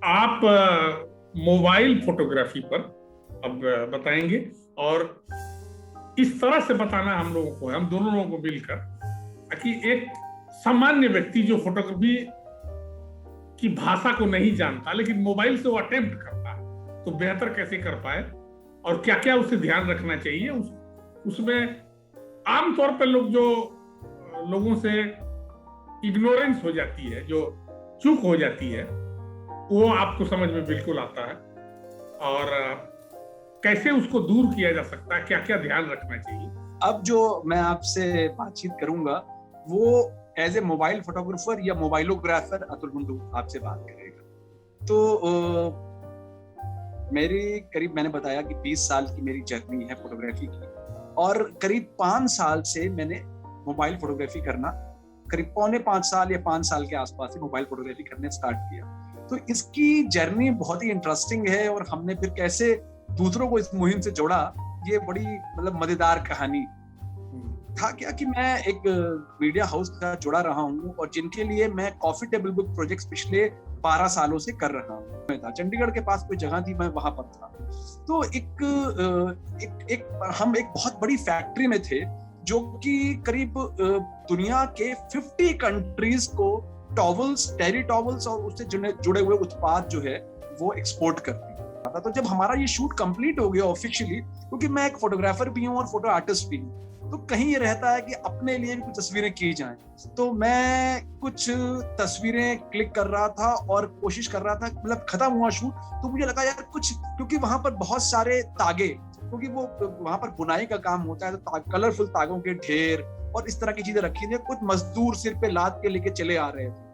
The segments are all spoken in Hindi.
आप मोबाइल फोटोग्राफी पर अब बताएंगे, और इस तरह से बताना हम लोगों को, हम दोनों लोगों को मिलकर, ताकि एक सामान्य व्यक्ति जो फोटोग्राफी की भाषा को नहीं जानता लेकिन मोबाइल से वो अटेम्प्ट करता है, तो बेहतर कैसे कर पाए और क्या क्या उसे ध्यान रखना चाहिए। उसमें आमतौर पर लोगों से इग्नोरेंस हो जाती है, जो चूक हो जाती है, वो आपको समझ में बिल्कुल आता है, और कैसे उसको दूर किया जा सकता है, क्या क्या ध्यान रखना चाहिए। अब जो मैं आपसे बातचीत करूंगा वो एज ए मोबाइल फोटोग्राफर या मोबाइलोग्राफर अतुल मुंडू आपसे बात करेगा। तो मेरी करीब, मैंने बताया कि 20 साल की मेरी जर्नी है फोटोग्राफी की, और करीब 5 साल से मैंने मोबाइल फोटोग्राफी करना, करीब 4.5 साल या 5 साल के आसपास से मोबाइल फोटोग्राफी करने स्टार्ट किया। तो इसकी जर्नी बहुत ही इंटरेस्टिंग है, और हमने फिर कैसे दूसरों को इस मुहिम से जोड़ा, ये बड़ी मतलब मजेदार कहानी था। क्या कि मैं एक मीडिया हाउस का जुड़ा रहा हूँ, और जिनके लिए मैं कॉफी टेबल बुक प्रोजेक्ट्स पिछले 12 सालों से कर रहा हूँ। मैं चंडीगढ़ के पास कोई जगह थी, मैं वहां पर था। तो हम एक बहुत बड़ी फैक्ट्री में थे, जो कि करीब दुनिया के 50 कंट्रीज को टॉवल्स, टेरी टॉवल्स और उससे जुड़े हुए उत्पाद जो है वो एक्सपोर्ट करती है। तो जब हमारा ये शूट कंप्लीट हो गया ऑफिशियली, क्योंकि मैं एक फोटोग्राफर भी हूँ और फोटो आर्टिस्ट भी हूँ, तो कहीं ये रहता है कि अपने लिए भी कुछ तस्वीरें की जाएं। तो मैं कुछ तस्वीरें क्लिक कर रहा था और कोशिश कर रहा था, मतलब खत्म हुआ शूट तो मुझे लगा यार कुछ, क्योंकि वहां पर बहुत सारे तागे, क्योंकि वो वहां पर बुनाई का काम होता है, तो कलरफुल तागों के ढेर और इस तरह की चीजें रखी थी। कुछ मजदूर सिर पे लाद के लेके चले आ रहे थे।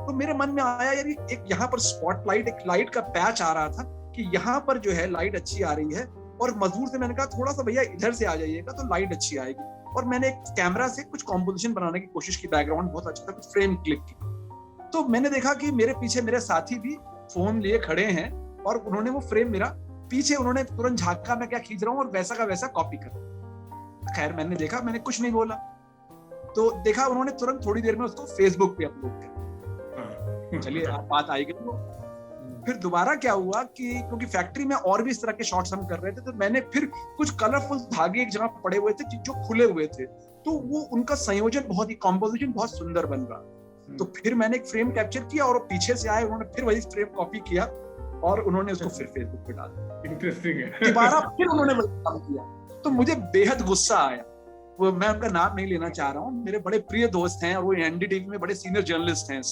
तो मेरे मन में आया यार, एक यहाँ पर स्पॉटलाइट, एक लाइट का पैच आ रहा था कि यहाँ पर जो है लाइट अच्छी आ रही है, और मजदूर से मैंने कहा थोड़ा सा भैया इधर से आ जाइएगा तो लाइट अच्छी आएगी। और मैंने एक कैमरा से कुछ कॉम्पोजिशन बनाने की कोशिश की, बैकग्राउंड बहुत अच्छा था, कुछ फ्रेम क्लिक की। तो मैंने देखा कि मेरे पीछे मेरे साथी भी फोन लिए खड़े हैं, और उन्होंने वो फ्रेम मेरा पीछे, उन्होंने तुरंत झांका मैं क्या खींच रहा हूँ, और वैसा का वैसा कॉपी कर। खैर मैंने देखा, मैंने कुछ नहीं बोला, तो देखा उन्होंने तुरंत थोड़ी देर में उसको फेसबुक पे अपलोड कर। चलिए बात आई गई। फिर दोबारा क्या हुआ कि क्योंकि फैक्ट्री में और भी इस तरह के शॉट्स हम कर रहे थे, तो मैंने फिर कुछ कलरफुल धागे एक जगह पड़े हुए थे जो खुले हुए थे, तो वो उनका संयोजन बहुत ही, कॉम्पोजिशन बहुत सुंदर बन रहा। तो फिर मैंने एक फ्रेम कैप्चर किया, और पीछे से आए उन्होंने फिर वही फ्रेम कॉपी किया, और उन्होंने उसको फिर फेसबुक पे डाला। इंटरेस्टिंग है। दोबारा फिर उन्होंने वही काम किया, तो मुझे बेहद गुस्सा आया। वो मैं उनका नाम नहीं लेना चाह रहा हूँ, मेरे बड़े प्रिय दोस्त हैं, और वो एनडीटीवी में बड़े सीनियर जर्नलिस्ट हैं।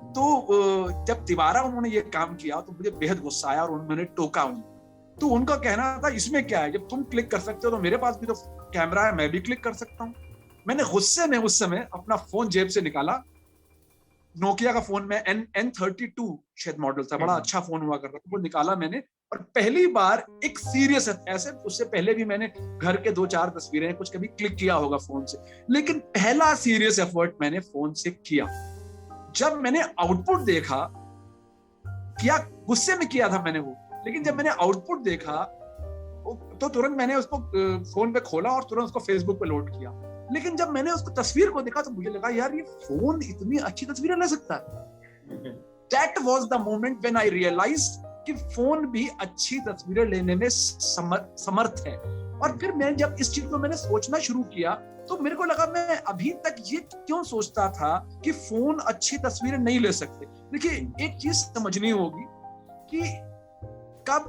तो जब दोबारा उन्होंने ये काम किया तो मुझे बेहद गुस्सा आया, और उन्होंने टोका उन्हें। तो उनका कहना था इसमें क्या है, जब तुम क्लिक कर सकते हो तो मेरे पास भी तो कैमरा है, मैं भी क्लिक कर सकता हूँ। मैंने गुस्से में उस समय अपना फोन जेब से निकाला, नोकिया का फोन में N32 शायद मॉडल था, बड़ा अच्छा फोन हुआ करता था, वो निकाला मैंने, और पहली बार एक सीरियस, ऐसे उससे पहले भी मैंने घर के 2-4 तस्वीरें कुछ कभी क्लिक किया होगा फोन से, लेकिन पहला सीरियस एफर्ट मैंने फोन से किया। जब मैंने आउटपुट देखा, किया गुस्से में किया था मैंने वो, लेकिन जब मैंने आउटपुट देखा तो तुरंत मैंने उसको फोन पे खोला और तुरंत उसको फेसबुक पे लोड किया। लेकिन जब मैंने उसको तस्वीर को देखा तो मुझे लगा यार ये फोन इतनी अच्छी तस्वीरें ले सकता है। That was the moment when I realized कि फोन भी अच्छी तस्वीरें लेने में समर्थ है। और फिर मैं जब इस चीज को मैंने सोचना शुरू किया तो मेरे को लगा मैं अभी तक ये क्यों सोचता था कि फोन अच्छी तस्वीरें नहीं ले सकते। देखिए एक चीज समझनी होगी कि कब,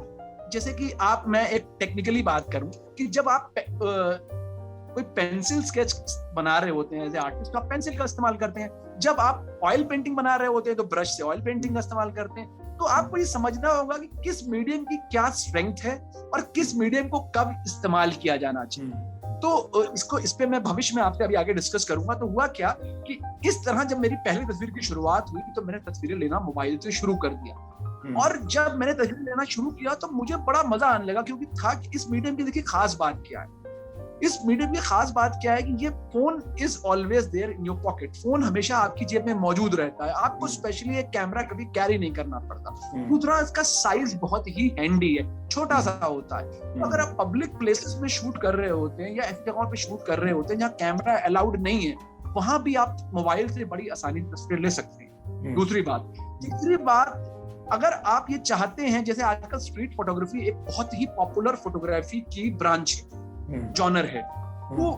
जैसे कि मैं एक टेक्निकली बात करूं कि जब आप कोई पेंसिल स्केच बना रहे होते हैं एज ए आर्टिस्ट तो आप पेंसिल का इस्तेमाल करते हैं, जब आप ऑयल पेंटिंग बना रहे होते हैं तो ब्रश से ऑयल पेंटिंग का इस्तेमाल करते हैं। तो आपको ये समझना होगा कि किस मीडियम की क्या स्ट्रेंथ है और किस मीडियम को कब इस्तेमाल किया जाना चाहिए। तो इस पे मैं भविष्य में आपसे अभी आगे डिस्कस करूंगा। तो हुआ क्या कि इस तरह जब मेरी पहली तस्वीर की शुरुआत हुई तो मैंने तस्वीरें लेना मोबाइल से शुरू कर दिया। और जब मैंने तस्वीर लेना शुरू किया तो मुझे बड़ा मजा आने लगा, क्योंकि था कि इस मीडियम की देखिए खास बात क्या है। इस मीडियम की खास बात क्या है कि ये phone is always there in your pocket. Phone हमेशा आपकी जेब में मौजूद रहता है, आपको स्पेशली एक कैमरा कभी कैरी नहीं करना पड़ता। दूसरा, इसका साइज बहुत ही हैंडी है, छोटा सा होता है। अगर आप पब्लिक प्लेसेस में शूट कर रहे होते हैं या ऐसी जगहों पे शूट कर रहे होते हैं जहाँ कैमरा अलाउड नहीं है, वहां भी आप मोबाइल से बड़ी आसानी से तस्वीर ले सकते हैं। दूसरी बात, तीसरी बात, अगर आप ये चाहते हैं, जैसे आजकल स्ट्रीट फोटोग्राफी एक बहुत ही पॉपुलर फोटोग्राफी की ब्रांच है, जॉनर है, तो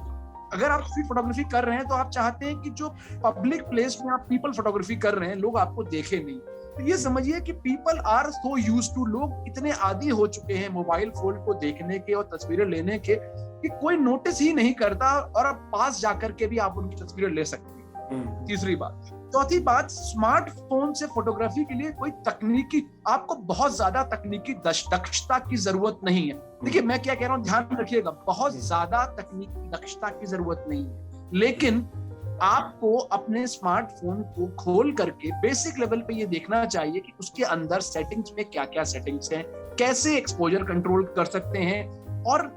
अगर आप स्ट्रीट फोटोग्राफी कर रहे हैं तो आप चाहते हैं कि जो पब्लिक प्लेस में आप पीपल फोटोग्राफी कर रहे हैं लोग आपको देखे नहीं, तो ये समझिए कि people are so used to, लोग इतने आदी हो चुके हैं मोबाइल फोन को देखने के और तस्वीरें लेने के कि कोई नोटिस ही नहीं करता, और अब पास जाकर के भी आप उनकी तस्वीरें ले सकते हैं। तीसरी बात। चौथी बात, स्मार्टफोन से फोटोग्राफी के लिए कोई तकनीकी, आपको बहुत ज्यादा तकनीकी दक्षता की जरूरत नहीं है। देखिए मैं क्या कह रहा हूँ, ध्यान रखिएगा, बहुत ज्यादा तकनीकी दक्षता की जरूरत नहीं है, लेकिन आपको अपने स्मार्टफोन को खोल करके बेसिक लेवल पे ये देखना चाहिए कि उसके अंदर सेटिंग्स में क्या क्या सेटिंग्स हैं, कैसे एक्सपोजर कंट्रोल कर सकते हैं, और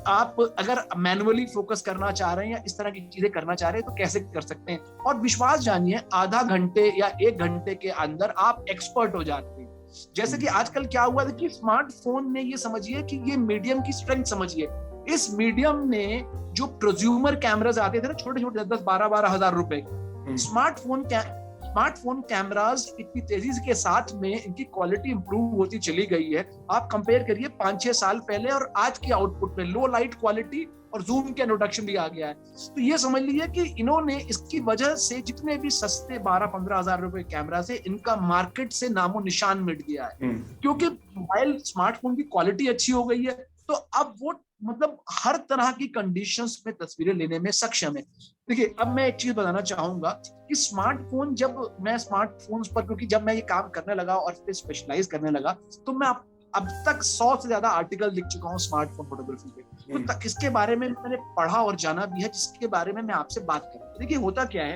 आप अगर मैनुअली फोकस करना चाह रहे हैं या इस तरह की चीजें करना चाह रहे हैं तो कैसे कर सकते हैं। और विश्वास जानिए, आधा घंटे या 1 घंटे के अंदर आप एक्सपर्ट हो जाते हैं। जैसे कि आजकल क्या हुआ था कि स्मार्टफोन ने, ये समझिए कि ये मीडियम की स्ट्रेंथ समझिए, इस मीडियम ने जो प्रोज्यूमर कैमरास आते थे ना, छोटे छोटे 10-12 हजार रुपए, स्मार्टफोन कैमरास इतनी तेजी के साथ में इनकी क्वालिटी इंप्रूव होती चली गई है। आप कंपेयर करिए 5-6 साल पहले और आज की आउटपुट में, लो लाइट क्वालिटी और जूम का इंट्रोडक्शन भी आ गया है। तो ये समझ लीजिए कि इन्होंने इसकी वजह से जितने भी सस्ते 12-15 हजार रुपए कैमरा से, इनका मार्केट से नामो निशान मिट गया है, क्योंकि मोबाइल स्मार्टफोन की क्वालिटी अच्छी हो गई है। तो अब वो मतलब हर तरह की कंडीशंस में तस्वीरें लेने में सक्षम है। देखिए अब मैं एक चीज बताना चाहूंगा कि स्मार्टफोन, जब मैं स्मार्टफोन्स पर, क्योंकि जब मैं ये काम करने लगा और फिर स्पेशलाइज करने लगा, तो मैं अब तक 100 से ज्यादा आर्टिकल लिख चुका हूँ स्मार्टफोन फोटोग्राफी पे, तो तक इसके बारे में मैंने पढ़ा और जाना भी है, जिसके बारे में मैं आपसे बात करूँ। देखिए होता क्या है,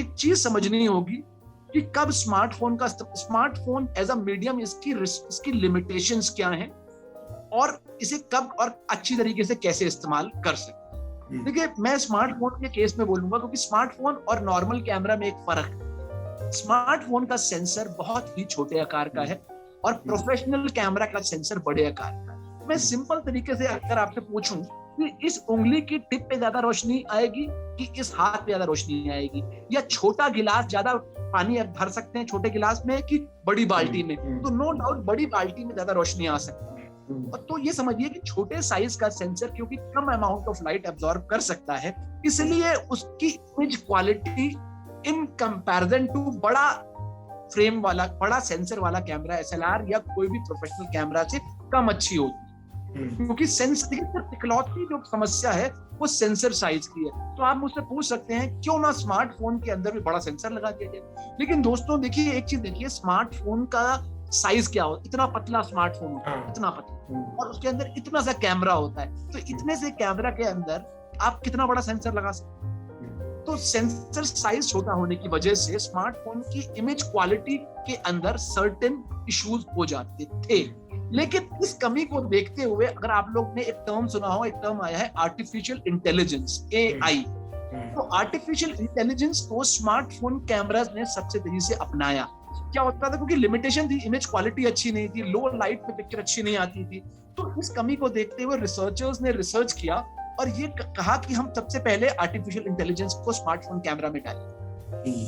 एक चीज समझनी होगी कि कब स्मार्टफोन एज अ मीडियम, इसकी लिमिटेशंस क्या हैं और इसे कब और अच्छी तरीके से कैसे इस्तेमाल कर सकते हैं। देखिए मैं स्मार्टफोन के केस में बोलूंगा, क्योंकि स्मार्टफोन और नॉर्मल कैमरा में एक फर्क है। स्मार्टफोन का सेंसर बहुत ही छोटे आकार का है और प्रोफेशनल कैमरा का सेंसर बड़े आकार का है। मैं सिंपल तरीके से अगर आपसे पूछूं कि इस उंगली की टिप पे ज्यादा रोशनी आएगी कि इस हाथ पे ज्यादा रोशनी आएगी, या छोटा गिलास ज्यादा पानी भर सकते हैं छोटे गिलास में कि बड़ी बाल्टी में, तो नो डाउट बड़ी बाल्टी में ज्यादा रोशनी आ सकती है। तो ये समझिए कि छोटे साइज का सेंसर क्योंकि कम अमाउंट ऑफ लाइट एब्जॉर्ब कर सकता है, इसलिए उसकी image quality in comparison to बड़ा फ्रेम वाला, बड़ा सेंसर वाला कैमरा, SLR या कोई भी प्रोफेशनल कैमरा से कम अच्छी होगी। क्योंकि इकलौती जो समस्या है वो सेंसर साइज की है। तो आप मुझसे पूछ सकते हैं क्यों ना स्मार्टफोन के अंदर भी बड़ा सेंसर लगा दिया जाए। लेकिन दोस्तों देखिए एक चीज देखिए, स्मार्टफोन का साइज क्या होता है, इतना पतला स्मार्टफोन होता है, इतना पतला, और उसके अंदर इतना सा कैमरा होता है। तो इतने से कैमरा के अंदर आप कितना बड़ा सेंसर लगा सकते हैं। तो सेंसर साइज छोटा होने की वजह से स्मार्टफोन की इमेज क्वालिटी के अंदर सर्टेन इश्यूज हो जाते थे। लेकिन इस कमी को देखते हुए, अगर आप लोग ने एक टर्म सुना हो, एक टर्म आया है आर्टिफिशियल इंटेलिजेंस, AI। तो आर्टिफिशियल इंटेलिजेंस को स्मार्टफोन कैमरास ने सबसे तेजी से अपनाया। क्या होता था, क्योंकि लिमिटेशन थी, इमेज क्वालिटी अच्छी नहीं थी, लो लाइट में पिक्चर अच्छी नहीं आती थी। तो इस कमी को देखते हुए रिसर्चर्स ने रिसर्च किया और ये कहा कि हम सबसे पहले आर्टिफिशियल इंटेलिजेंस को स्मार्टफोन कैमरा में डालें।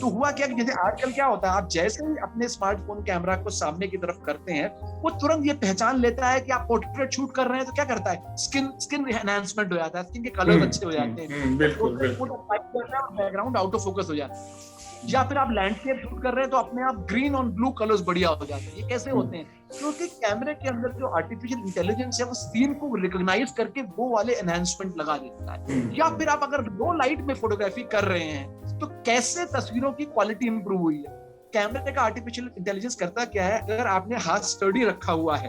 तो हुआ क्या कि जैसे आजकल क्या होता है, आप जैसे ही अपने स्मार्टफोन कैमरा को सामने की तरफ करते हैं, वो तुरंत ये पहचान लेता है कि आप पोर्ट्रेट शूट कर रहे हैं। तो क्या करता है, स्किन एनहांसमेंट हो जाता है, स्किन के कलर अच्छे हो जाते हैं, बैकग्राउंड आउट ऑफ फोकस हो जाता है। या फिर आप लैंडस्केप शूट कर रहे हैं तो अपने आप ग्रीन और ब्लू कलर्स बढ़िया हो जाते हैं। ये कैसे होते हैं, क्योंकि कैमरे के अंदर जो आर्टिफिशियल इंटेलिजेंस है वो सीन को रिकॉग्नाइज करके वो वाले एनहांसमेंट लगा देता है। या फिर आप अगर लो लाइट में फोटोग्राफी कर रहे हैं तो कैसे तस्वीरों की क्वालिटी इंप्रूव हुई है। कैमरे का आर्टिफिशियल इंटेलिजेंस करता क्या है, अगर आपने हाथ स्टडी रखा हुआ है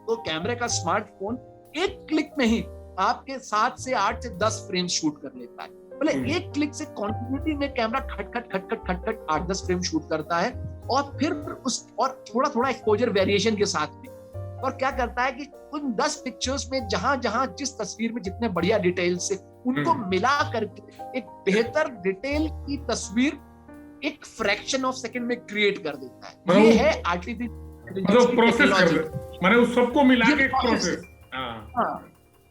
तो कैमरे का स्मार्टफोन एक क्लिक में ही आपके 7 से 8 से 10 फ्रेम शूट कर लेता है। बोले एक क्लिक से कॉन्टिन्यूटी में कैमरा खट खट 8-10 फ्रेम शूट करता है, और फिर और थोड़ा थोड़ा एक्सपोजर वेरिएशन के साथ में। और क्या करता है कि उन 10 पिक्चर्स में जहां जहां जिस तस्वीर में जितने बढ़िया डिटेल से उनको मिला करके एक बेहतर डिटेल की तस्वीर एक फ्रैक्शन ऑफ सेकंड में क्रिएट कर देता है। ये है आर्टिफिशियल प्रोसेस, माने उस सबको मिला के प्रोसेस।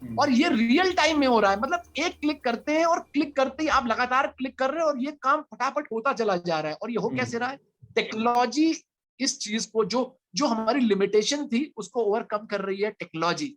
और ये रियल टाइम में हो रहा है, मतलब एक क्लिक करते हैं और क्लिक करते ही आप लगातार क्लिक कर रहे हैं और ये काम फटाफट होता चला जा रहा है। और ये हो कैसे रहा है, टेक्नोलॉजी इस चीज को जो जो हमारी लिमिटेशन थी उसको ओवरकम कर रही है टेक्नोलॉजी।